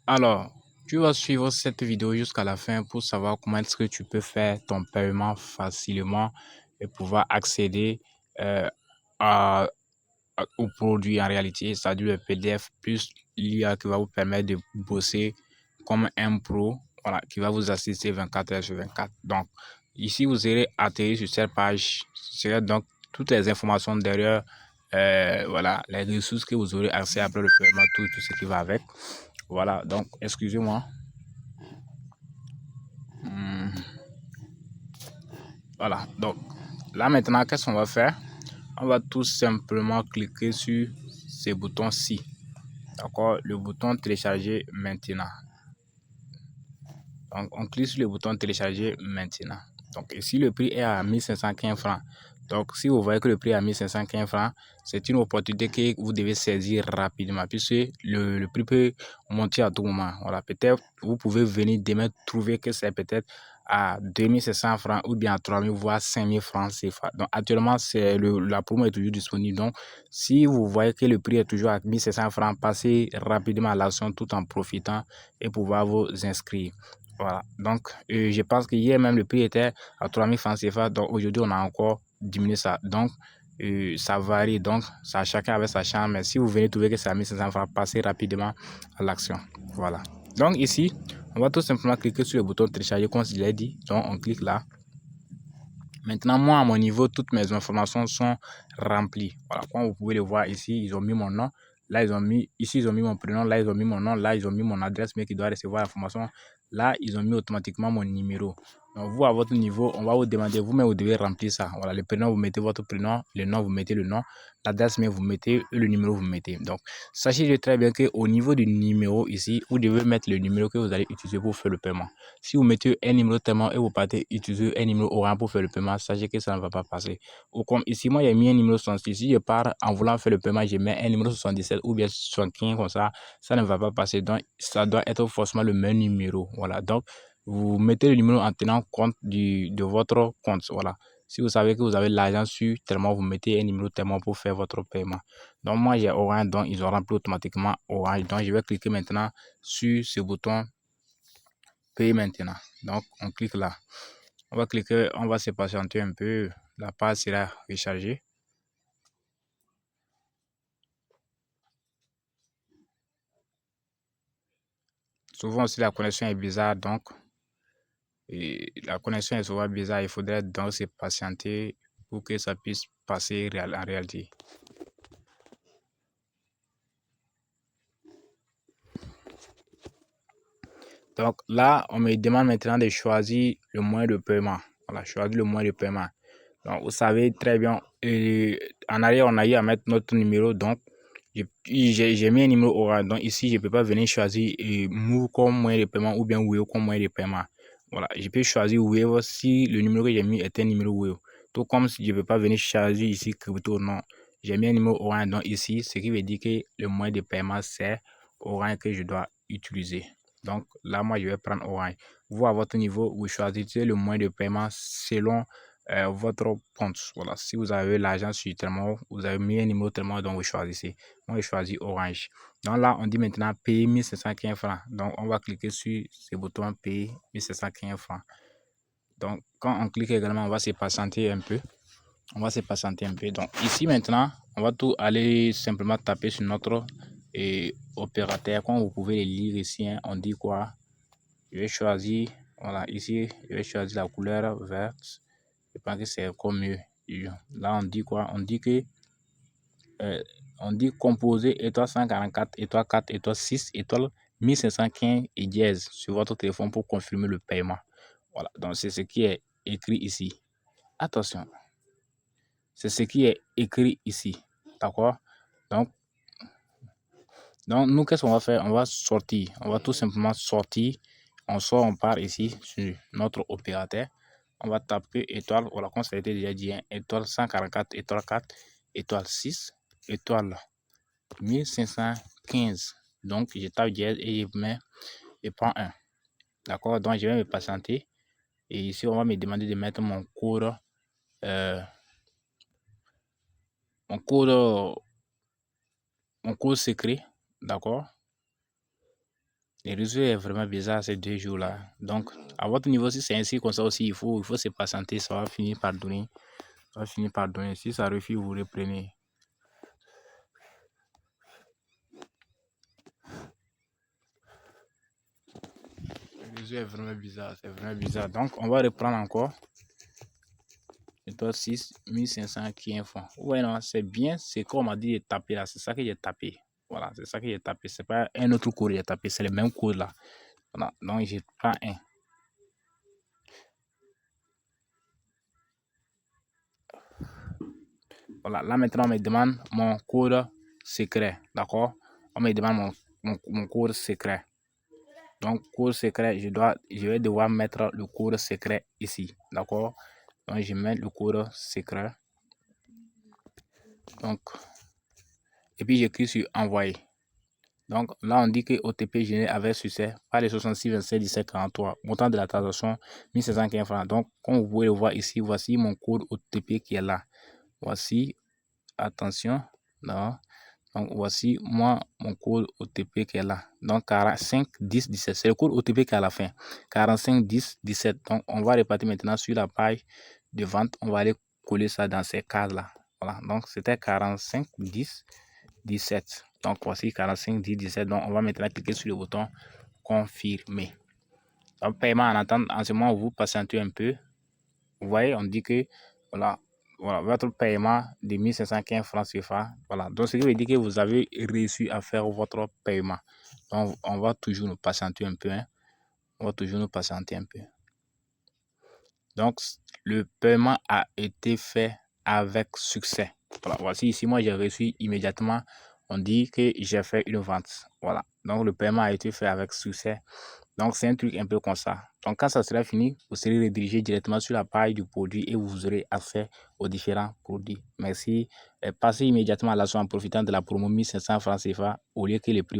Alors, tu vas suivre cette vidéo jusqu'à la fin pour savoir comment est-ce que tu peux faire ton paiement facilement et pouvoir accéder euh, à, au produit en réalité, c'est-à-dire le PDF plus l'IA qui va vous permettre de bosser comme un pro, voilà, qui va vous assister 24 heures sur 24. Donc, ici, vous irez atterrir sur cette page. Ce sera donc toutes les informations derrière, voilà, les ressources que vous aurez accès après le paiement, tout ce qui va avec. Voilà, donc, excusez-moi. Voilà, donc là maintenant, qu'est-ce qu'on va faire? On va tout simplement cliquer sur ces boutons-ci. D'accord? Le bouton télécharger maintenant. Donc, on clique sur le bouton télécharger maintenant. Donc, ici, le prix est à 1515 francs. Donc, si vous voyez que le prix est à 1515 francs, c'est une opportunité que vous devez saisir rapidement puisque le prix peut monter à tout moment. Voilà, peut-être vous pouvez venir demain trouver que c'est peut-être à 2700 francs ou bien à 3000 voire 5000 francs CFA. Donc, actuellement, la promo est toujours disponible. Donc, si vous voyez que le prix est toujours à 1700 francs, passez rapidement à l'action tout en profitant et pouvoir vous inscrire. Voilà, donc je pense que hier même le prix était à 3000 francs CFA, donc aujourd'hui on a encore diminué ça. Donc ça varie, donc ça chacun avec sa chambre, mais si vous venez trouver que c'est à 1500 francs, passez rapidement à l'action. Voilà, donc ici on va tout simplement cliquer sur le bouton télécharger comme je l'ai dit, donc on clique là. Maintenant, moi, à mon niveau, toutes mes informations sont remplies. Voilà, comme vous pouvez le voir ici, ils ont mis mon nom. Là, ils ont mis, ici, ils ont mis mon prénom. Là, ils ont mis mon nom. Là, ils ont mis mon adresse, mais qui doit recevoir l'information. Là, ils ont mis automatiquement mon numéro. Donc, vous, à votre niveau, on va vous demander, vous-même, vous devez remplir ça. Voilà, le prénom, vous mettez votre prénom. Le nom, vous mettez le nom. L'adresse, mais vous mettez et le numéro, vous mettez. Donc, sachez très bien qu'au niveau du numéro ici, vous devez mettre le numéro que vous allez utiliser pour faire le paiement. Si vous mettez un numéro tellement et vous partez utiliser un numéro orange pour faire le paiement, sachez que ça ne va pas passer. Ou comme ici, moi, j'ai mis un numéro 66. Si je pars en voulant faire le paiement, je mets un numéro 77 ou bien 75 comme ça ne va pas passer. Donc, ça doit être forcément le même numéro. Voilà. Donc, vous mettez le numéro en tenant compte de votre compte. Voilà. Si vous savez que vous avez l'argent sur tellement, vous mettez un numéro tellement pour faire votre paiement. Donc, moi, j'ai Orange, donc ils ont rempli automatiquement Orange. Donc, je vais cliquer maintenant sur ce bouton payer maintenant. Donc, on clique là. On va cliquer, on va se patienter un peu. La page sera rechargée. Souvent aussi, la connexion est bizarre, donc la connexion est souvent bizarre. Il faudrait donc se patienter pour que ça puisse passer en réalité. Donc là, on me demande maintenant de choisir le moyen de paiement. Voilà, choisir le moyen de paiement. Donc, vous savez très bien, en arrière, on a eu à mettre notre numéro. Donc, j'ai mis un numéro orange. Donc, ici, je ne peux pas venir choisir Move comme moyen de paiement ou bien Wave comme moyen de paiement. Voilà, je peux choisir Wave si le numéro que j'ai mis est un numéro Wave. Tout comme si je ne peux pas venir choisir ici Crypto, non. J'ai mis un numéro orange. Donc, ici, ce qui veut dire que le moyen de paiement, c'est orange que je dois utiliser. Donc, là, moi, je vais prendre orange. Vous, à votre niveau, vous choisissez le moyen de paiement selon votre compte. Voilà, si vous avez l'argent sur tellement, vous avez mis un numéro tellement, donc vous choisissez. Moi, je choisis Orange. Donc là, on dit maintenant payer 1515 francs. Donc, on va cliquer sur ce bouton payer 1515 francs. Donc, quand on clique également, on va se patienter un peu. On va se patienter un peu. Donc, ici maintenant, on va tout aller simplement taper sur notre opérateur. Comme vous pouvez le lire ici, hein, on dit quoi? Je vais choisir, voilà, ici, je vais choisir la couleur verte. Je pense que c'est encore mieux. Là, on dit quoi? On dit que on dit composer étoile 144, étoile 4, étoile 6, étoile 1515 et dièse sur votre téléphone pour confirmer le paiement. Voilà, donc c'est ce qui est écrit ici. Attention, c'est ce qui est écrit ici. D'accord? Donc, nous, qu'est-ce qu'on va faire? On va sortir. On va tout simplement sortir. On sort, on part ici sur notre opérateur. On va taper étoile, voilà, comme ça a été déjà dit, hein, étoile 144, étoile 4, étoile 6, étoile 1515. Donc, je tape dièse et je prends un. D'accord? Donc, je vais me patienter. Et ici, on va me demander de mettre euh, mon code, mon code secret. D'accord? Le réseau est vraiment bizarre ces 2 jours-là. Donc, à votre niveau, si c'est ainsi comme ça aussi, il faut se patienter. Ça va finir par donner. Ça va finir par donner. Si ça refuse, vous reprenez. Le réseau est vraiment bizarre. C'est vraiment bizarre. Donc, on va reprendre encore. Étoile 6, 1500 qui est un fond. Ouais, non, c'est bien. C'est comme on m'a dit de taper là. C'est ça que j'ai tapé. Voilà, c'est ça que j'ai tapé. C'est pas un autre code que j'ai tapé. C'est le même code là. Voilà. Donc, je prends un. Voilà. Là, maintenant, on me demande mon code secret. D'accord? On me demande mon code secret. Donc, code secret, je vais devoir mettre le code secret ici. D'accord? Donc, je mets le code secret. Donc, et puis j'écris sur envoyer. Donc là, on dit que OTP généré avec succès par les 66 27 17 43. Montant de la transaction 1515 francs. Donc, comme vous pouvez le voir ici, voici mon code OTP qui est là. Voici, attention, là. Donc, voici mon code OTP qui est là. Donc, 45 10 17. C'est le code OTP qui est à la fin. 45 10 17. Donc, on va repartir maintenant sur la page de vente. On va aller coller ça dans ces cases-là. Voilà. Donc, c'était 45 10 17. Donc, voici 45 10 17. Donc, on va maintenant cliquer sur le bouton confirmer. Donc, paiement en attente. En ce moment, vous patientez un peu. Vous voyez, on dit que voilà, votre paiement de 1515 francs CFA. Voilà. Donc, ce qui veut dire que vous avez réussi à faire votre paiement. Donc, on va toujours nous patienter un peu. Hein. On va toujours nous patienter un peu. Donc, le paiement a été fait avec succès. Voilà. Voici ici, moi, j'ai reçu immédiatement. On dit que j'ai fait une vente. Voilà. Donc, le paiement a été fait avec succès. Donc, c'est un truc un peu comme ça. Donc, quand ça sera fini, vous serez redirigé directement sur la page du produit et vous aurez accès aux différents produits. Merci. Passez immédiatement à l'achat en profitant de la promo 1500 francs CFA au lieu que les prix